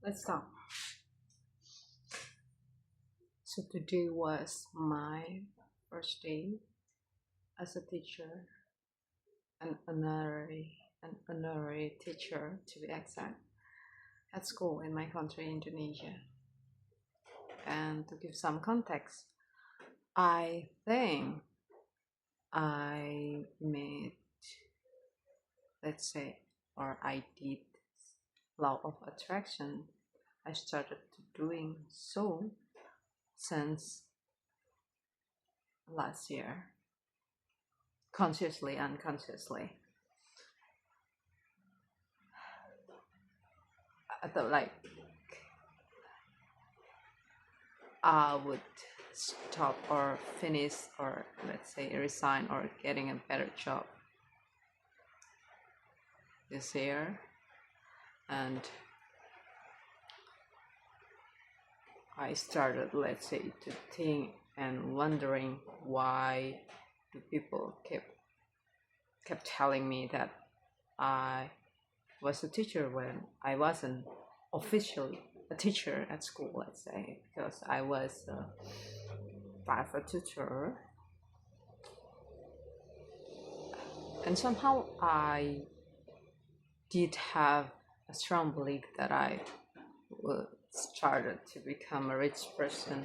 Let's start. So today was my first day as a teacher, an honorary teacher to be exact, at school in my country, Indonesia. And to give some context, I think I made, let's say, or I did law of attraction. I started doing so since last year, consciously, unconsciously. I thought like I would stop or finish or let's say resign or getting a better job this year, and I started, let's say, to think and wondering why do people kept telling me that I was a teacher when I wasn't officially a teacher at school, let's say, because I was a private tutor. And somehow I did have a strong belief that I would started to become a rich person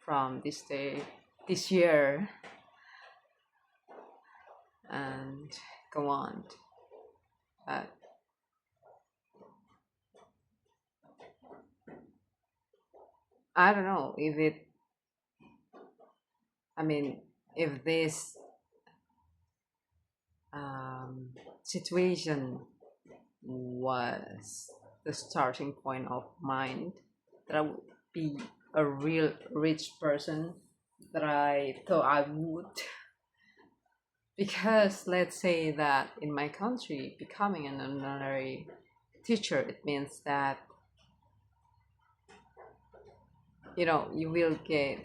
from this year, and go on. But I don't know if if this situation was the starting point of mine, that I would be a real rich person, that I thought I would. Because let's say that in my country, becoming an honorary teacher, it means that you will get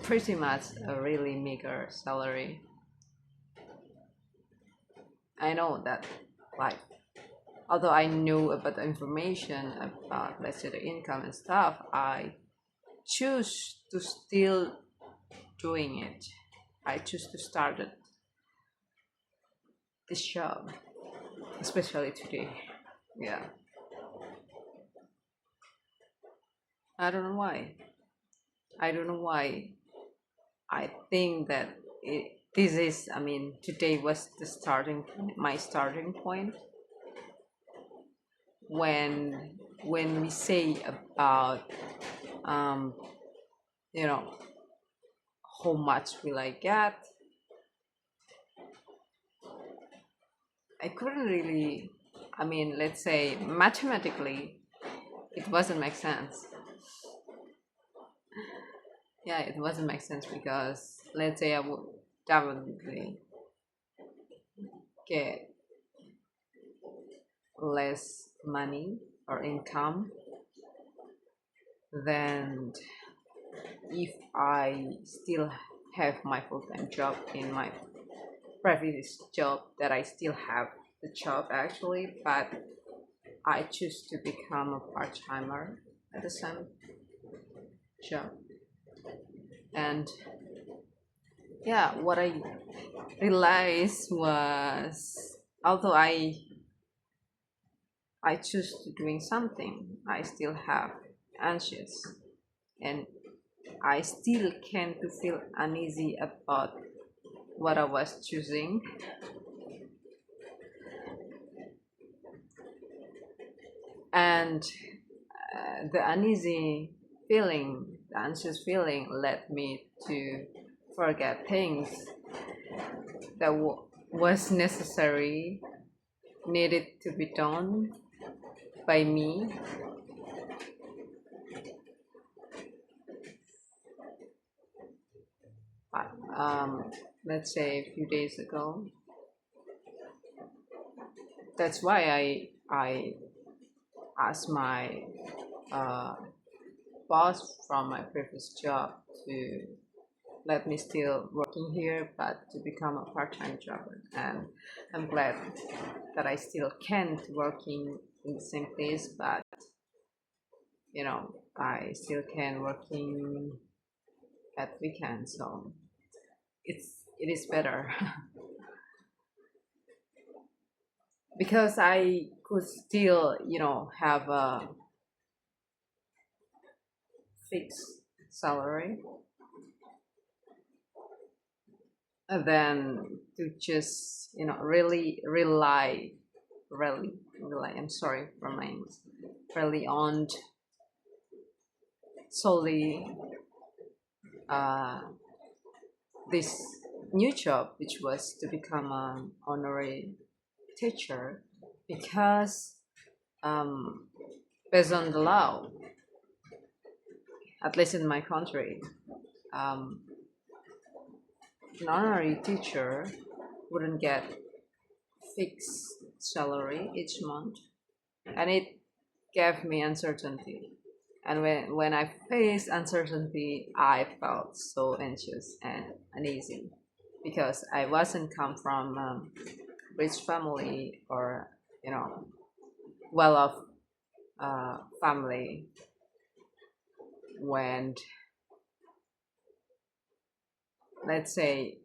pretty much a really meager salary. I know that, like, although I knew about the information about, let's say, the income and stuff, I choose to still doing it. I choose to start this job, especially today. Yeah, I don't know why. I don't know why. I think that this is. Today was the starting point, my starting point. When we say about um, you know how much will I get, I couldn't really, let's say mathematically, it wasn't make sense. Yeah, it wasn't make sense because let's say I would definitely get less money or income than if I still have my full-time job in my previous job, that I still have the job actually, but I choose to become a part-timer at the same job. And yeah, what I realized was, although I choose to doing something, I still have anxious, and I still can to feel uneasy about what I was choosing. And the uneasy feeling, the anxious feeling led me to forget things that was necessary, needed to be done by me. But, let's say a few days ago. That's why I asked my boss from my previous job to let me still working here, but to become a part-time job. And I'm glad that I still can't working in the same place, but I still can working at weekends, so it is better. Because I could still have a fixed salary, and then to just really rely, I'm sorry for my English, rely on solely uh, this new job, which was to become an honorary teacher, because um, based on the law, at least in my country, um, an honorary teacher wouldn't get fixed salary each month, and it gave me uncertainty. And when I faced uncertainty, I felt so anxious and uneasy because I wasn't come from rich family or well-off family. When, let's say,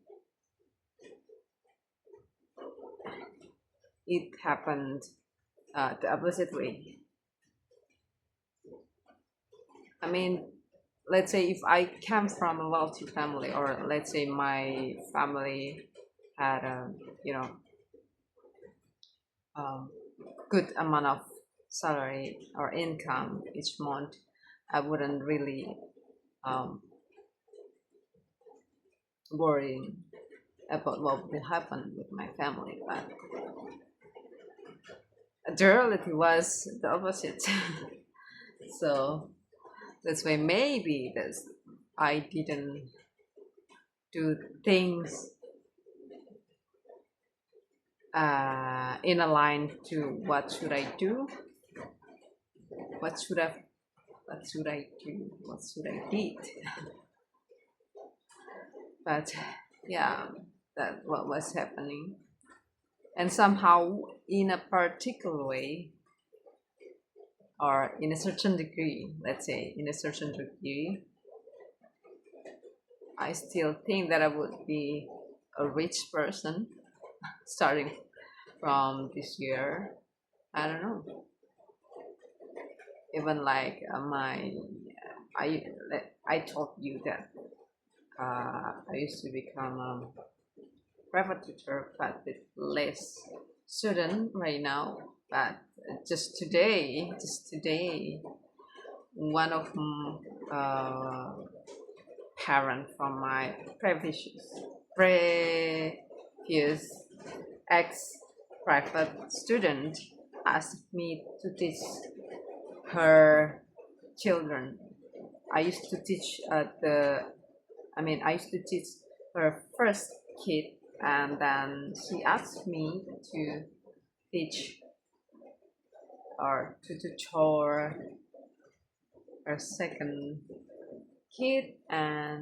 it happened the opposite way. I mean, let's say if I come from a wealthy family, or let's say my family had a you know um, good amount of salary or income each month, I wouldn't really um, worry about what will happen with my family. But the reality was the opposite. So that's why maybe that's I didn't do things in a line to what should I do, what should I what should I do, what should I did. But yeah, that what was happening, and somehow in a particular way, or in a certain degree, let's say in a certain degree, I still think that I would be a rich person starting from this year. I don't know. Even like I I told you that I used to become a private tutor, but with less student right now. But just today, one of parent from my previous ex private student asked me to teach her children. I used to teach I used to teach her first kid, and then she asked me to teach or to tutor her second kid, uh,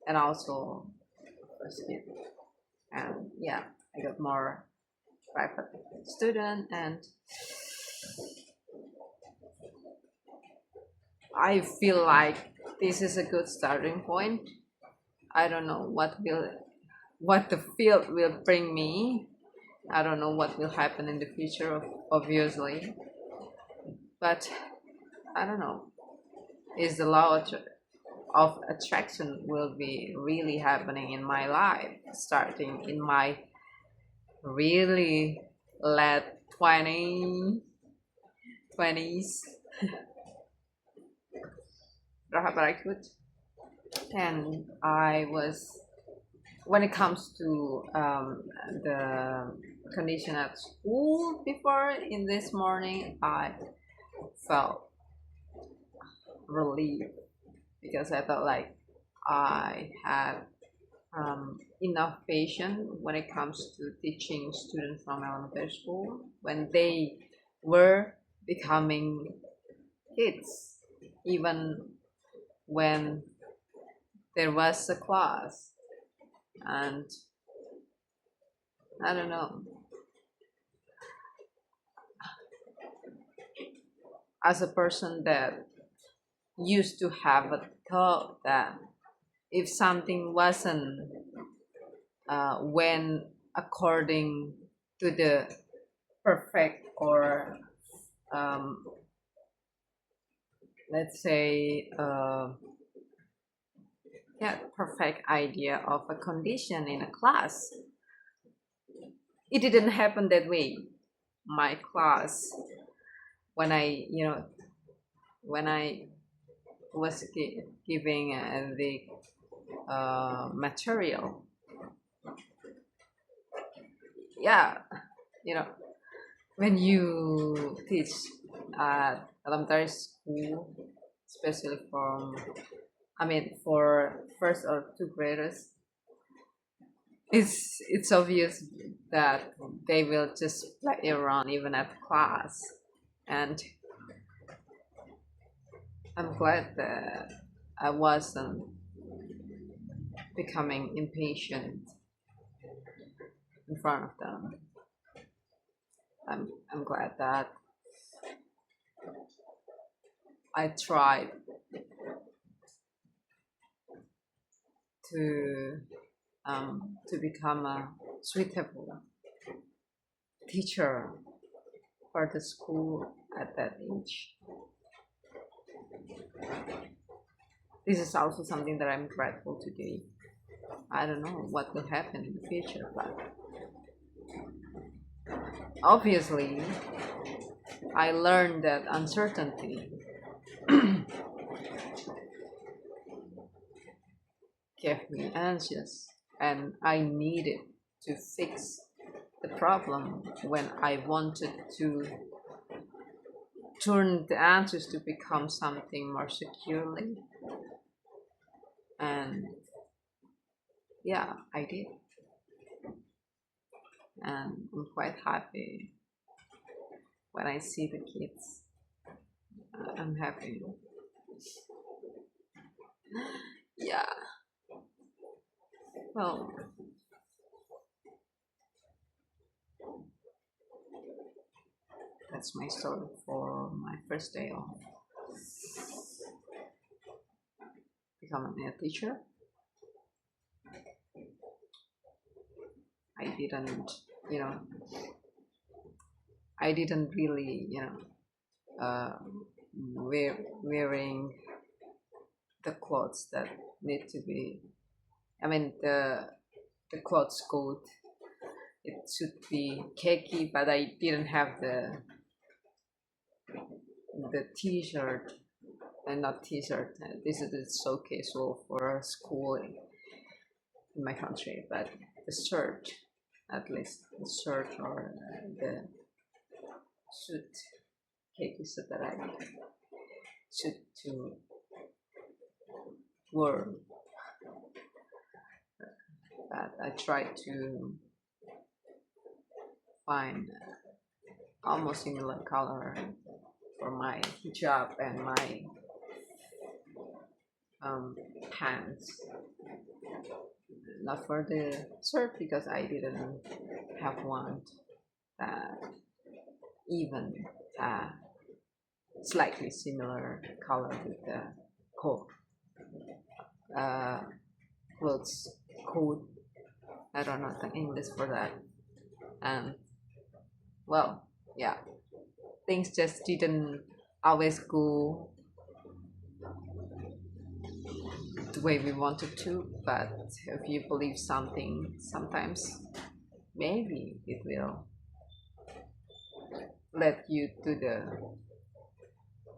and also first kid. And yeah, I got more private student, and I feel like this is a good starting point. I don't know what the field will bring me. I don't know what will happen in the future, obviously, but I don't know. Is the law of attraction will be really happening in my life, starting in my really late 20s. Rahabarakut. And I was, when it comes to the condition at school before, in this morning, I felt relieved because I felt like I had enough patience when it comes to teaching students from elementary school when they were becoming kids, even when there was a class, and I don't know, as a person that used to have a thought that if something wasn't when according to the perfect, or um, let's say yeah, perfect idea of a condition in a class, it didn't happen that way. My class, when I, when I was giving the material, yeah, you know, when you teach at elementary school, especially for first or two graders, it's obvious that they will just play around even at class, and I'm glad that I wasn't becoming impatient in front of them. I'm glad that I tried to become a suitable teacher for the school at that age. This is also something that I'm grateful today. I don't know what will happen in the future, but obviously, I learned that uncertainty kept me anxious, and I needed to fix the problem when I wanted to turn the answers to become something more securely. And yeah, I did. And I'm quite happy when I see the kids. I'm happy. Yeah. Well, that's my story for my first day of becoming a teacher. I didn't, you know, I didn't really, wearing the clothes that need to be. I mean, the clothes code. It should be khaki, but I didn't have the T-shirt, and not T-shirt. This is so casual for a school in my country, but the shirt, at least the shirt, or the suit, khaki suit that I should to wear. But I tried to find almost similar color for my hijab and my pants. Not for the shirt because I didn't have one that even uh, slightly similar color with the coat, uh, clothes code. I don't know the English for that. And well, yeah, things just didn't always go the way we wanted to. But if you believe something, sometimes maybe it will lead you to the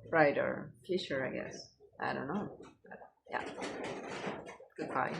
brighter future, I guess. I don't know. But yeah, goodbye.